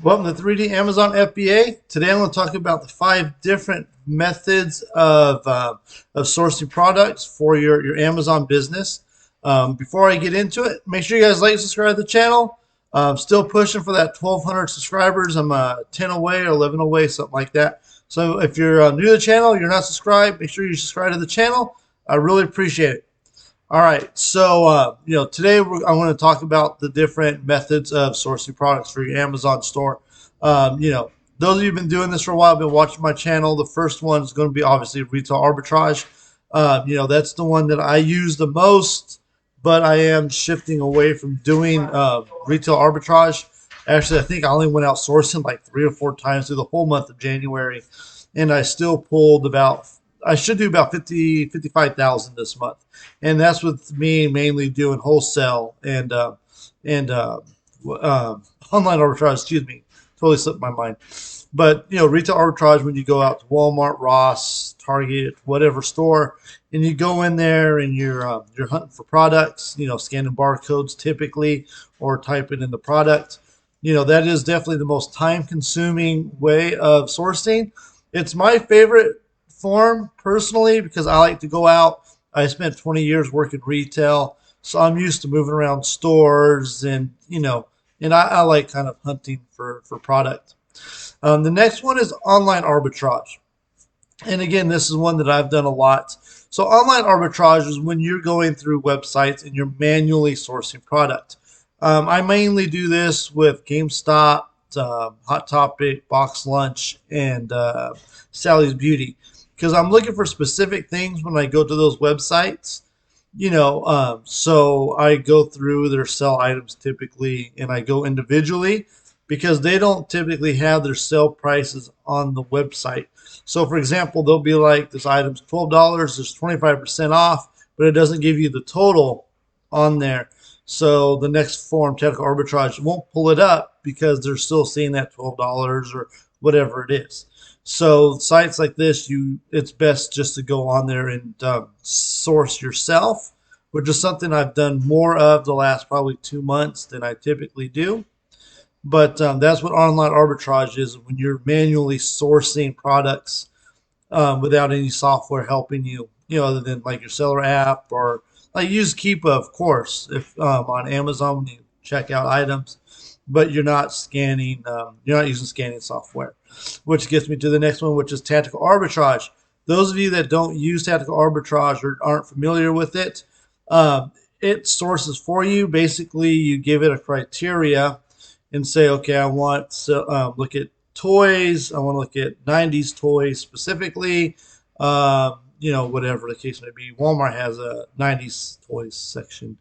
Welcome to 3D Amazon FBA. Today I'm going to talk about the 5 different methods of sourcing products for your Amazon business. Before I get into it, make sure you guys like and subscribe to the channel. I'm still pushing for that 1,200 subscribers. I'm 10 away or 11 away, something like that. So if you're new to the channel, you're not subscribed, make sure you subscribe to the channel. I really appreciate it. All right, so today I want to talk about the different methods of sourcing products for your Amazon store. Those of you who've been doing this for a while, been watching my channel. The first one is going to be obviously retail arbitrage. That's the one that I use the most, but I am shifting away from doing retail arbitrage. Actually, I think I only went out sourcing like 3 or 4 times through the whole month of January, and I still pulled I should do about 55,000 this month, and that's with me mainly doing wholesale and online arbitrage. Excuse me, totally slipped my mind. But retail arbitrage, when you go out to Walmart, Ross, Target, whatever store, and you go in there and you're hunting for products, scanning barcodes typically, or typing in the product. That is definitely the most time-consuming way of sourcing. It's my favorite form personally because I like to go out. I spent 20 years working retail, so I'm used to moving around stores, and I like kind of hunting for product. The next one is online arbitrage, and again, this is one that I've done a lot. So online arbitrage is when you're going through websites and you're manually sourcing product. I mainly do this with GameStop, Hot Topic, Box Lunch, and Sally's Beauty, because I'm looking for specific things when I go to those websites. So I go through their sell items typically, and I go individually because they don't typically have their sale prices on the website. So for example, they'll be like, this item's $12, there's 25% off, but it doesn't give you the total on there. So the next form, technical arbitrage, won't pull it up because they're still seeing that $12 or whatever it is. So sites like this, it's best just to go on there and source yourself, which is something I've done more of the last probably 2 months than I typically do. But that's what online arbitrage is, when you're manually sourcing products without any software helping you, other than like your seller app, or like use Keepa, of course, if on Amazon when you check out items, but you're not scanning, you're not using scanning software. Which gets me to the next one, which is tactical arbitrage. Those of you that don't use tactical arbitrage or aren't familiar with it, it sources for you. Basically, you give it a criteria and say, okay, I want to look at toys. I want to look at 90s toys specifically. Whatever the case may be. Walmart has a 90s toys section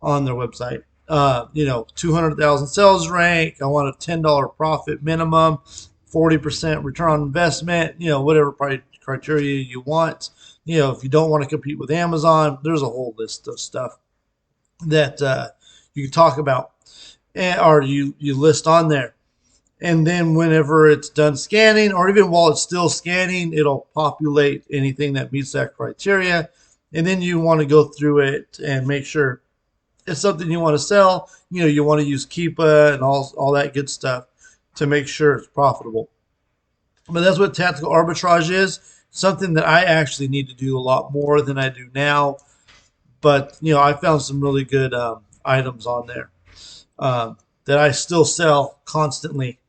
on their website. 200,000 sales rank. I want a $10 profit minimum, 40% return on investment, whatever criteria you want. If you don't want to compete with Amazon, there's a whole list of stuff that you can talk about, or you list on there. And then whenever it's done scanning, or even while it's still scanning, it'll populate anything that meets that criteria. And then you want to go through it and make sure it's something you want to sell. You want to use Keepa and all that good stuff to make sure it's profitable. But that's what tactical arbitrage is. Something that I actually need to do a lot more than I do now. But I found some really good items on there that I still sell constantly.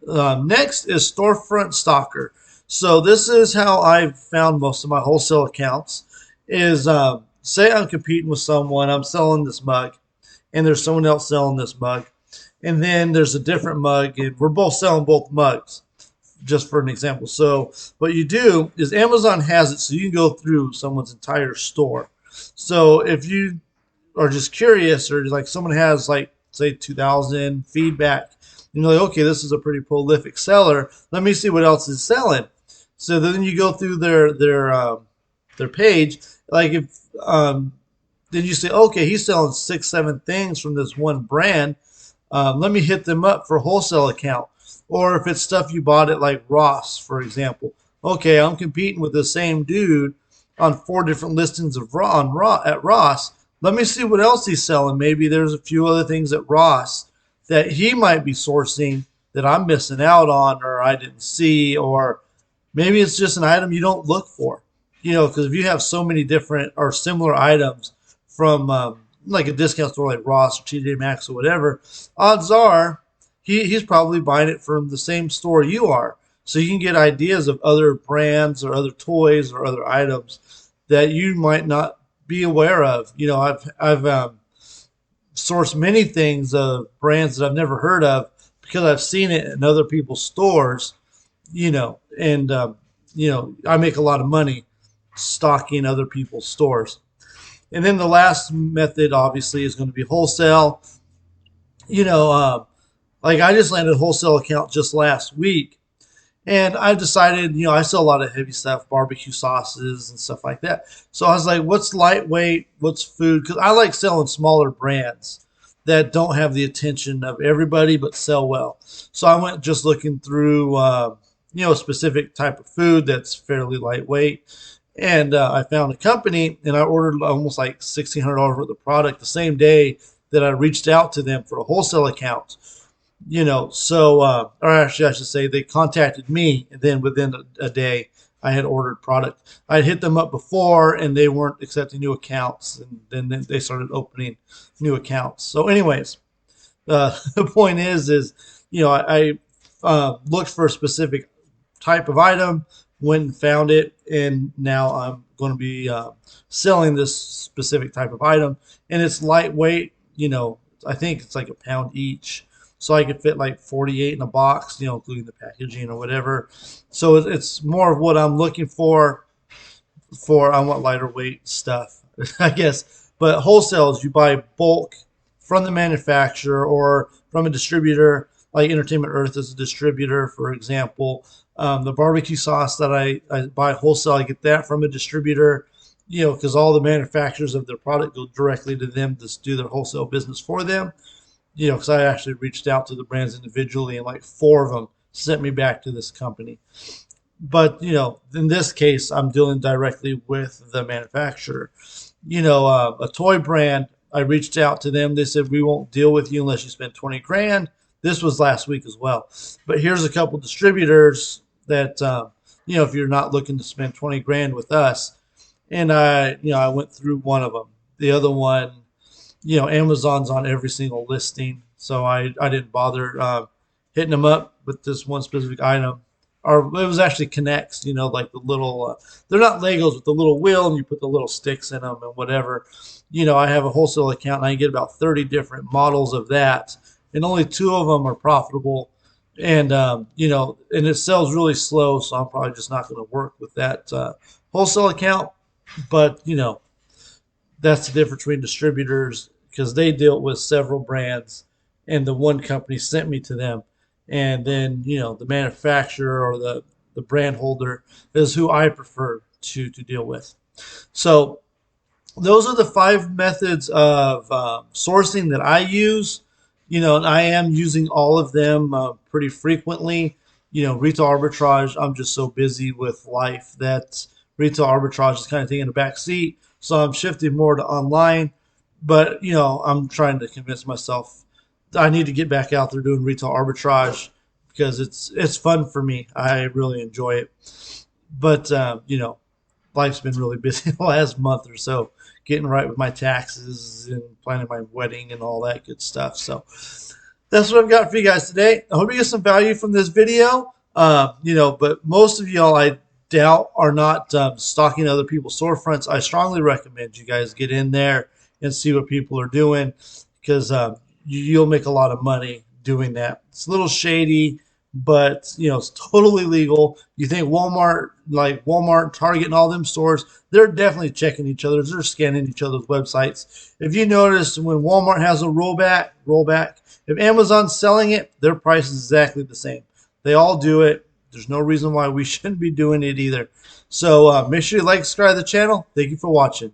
Next is Storefront Stalker. So this is how I've found most of my wholesale accounts. Is say I'm competing with someone, I'm selling this mug, and there's someone else selling this mug, and then there's a different mug, and we're both selling both mugs, just for an example. So what you do is Amazon has it so you can go through someone's entire store. So if you are just curious, or like someone has like say 2,000 feedback, you're like, okay, this is a pretty prolific seller. Let me see what else is selling. So then you go through their page. Like if then you say, okay, he's selling 6, 7 things from this one brand. Let me hit them up for a wholesale account. Or if it's stuff you bought at like Ross, for example. Okay, I'm competing with the same dude on 4 different listings of at Ross. Let me see what else he's selling. Maybe there's a few other things at Ross that he might be sourcing that I'm missing out on or I didn't see, or maybe it's just an item you don't look for. Because if you have so many different or similar items from like a discount store like Ross or TJ Maxx or whatever, odds are he's probably buying it from the same store you are. So you can get ideas of other brands or other toys or other items that you might not be aware of. I've sourced many things of brands that I've never heard of because I've seen it in other people's stores. And I make a lot of money stocking other people's stores. And then the last method, obviously, is going to be wholesale. You know, like I just landed a wholesale account just last week, and I decided, I sell a lot of heavy stuff, barbecue sauces and stuff like that. So I was like, what's lightweight? What's food? Because I like selling smaller brands that don't have the attention of everybody but sell well. So I went just looking through, a specific type of food that's fairly lightweight. And I found a company, and I ordered almost like $1,600 worth of product the same day that I reached out to them for a wholesale account. Or actually, I should say they contacted me, and then within a day, I had ordered product. I had hit them up before, and they weren't accepting new accounts, and then they started opening new accounts. So, anyways, the point is, I looked for a specific type of item, went and found it, and now I'm going to be selling this specific type of item, and it's lightweight. I think it's like a pound each. So I could fit like 48 in a box, including the packaging or whatever. So it's more of what I'm looking for. I want lighter weight stuff, I guess. But wholesale is you buy bulk from the manufacturer or from a distributor, like Entertainment Earth is a distributor, for example. The barbecue sauce that I buy wholesale, I get that from a distributor, because all the manufacturers of their product go directly to them to do their wholesale business for them. Because I actually reached out to the brands individually, and like 4 of them sent me back to this company. But, in this case, I'm dealing directly with the manufacturer. A toy brand, I reached out to them. They said, we won't deal with you unless you spend 20 grand. This was last week as well. But here's a couple distributors that, if you're not looking to spend 20 grand with us. And I went through one of them. The other one, Amazon's on every single listing, so I didn't bother hitting them up with this one specific item. Or it was actually Connects, like the little, they're not Legos with the little wheel and you put the little sticks in them and whatever. I have a wholesale account and I get about 30 different models of that, and only 2 of them are profitable. And, and it sells really slow, so I'm probably just not going to work with that wholesale account. But, that's the difference between distributors, because they deal with several brands, and the one company sent me to them. And then, the manufacturer or the brand holder is who I prefer to deal with. So those are the 5 methods of sourcing that I use, and I am using all of them pretty frequently. Retail arbitrage, I'm just so busy with life that retail arbitrage is kind of taking a back seat. So I'm shifting more to online, but I'm trying to convince myself I need to get back out there doing retail arbitrage because it's fun for me. I really enjoy it. But life's been really busy the last month or so, getting right with my taxes and planning my wedding and all that good stuff. So that's what I've got for you guys today. I hope you get some value from this video. But most of y'all, I doubt, are not stocking other people's storefronts. I strongly recommend you guys get in there and see what people are doing, because you'll make a lot of money doing that. It's a little shady, but it's totally legal. You think Walmart, Target, and all them stores, they're definitely checking each other's. They're scanning each other's websites. If you notice, when Walmart has a rollback, if Amazon's selling it, their price is exactly the same. They all do it. There's no reason why we shouldn't be doing it either. So make sure you like, subscribe to the channel. Thank you for watching.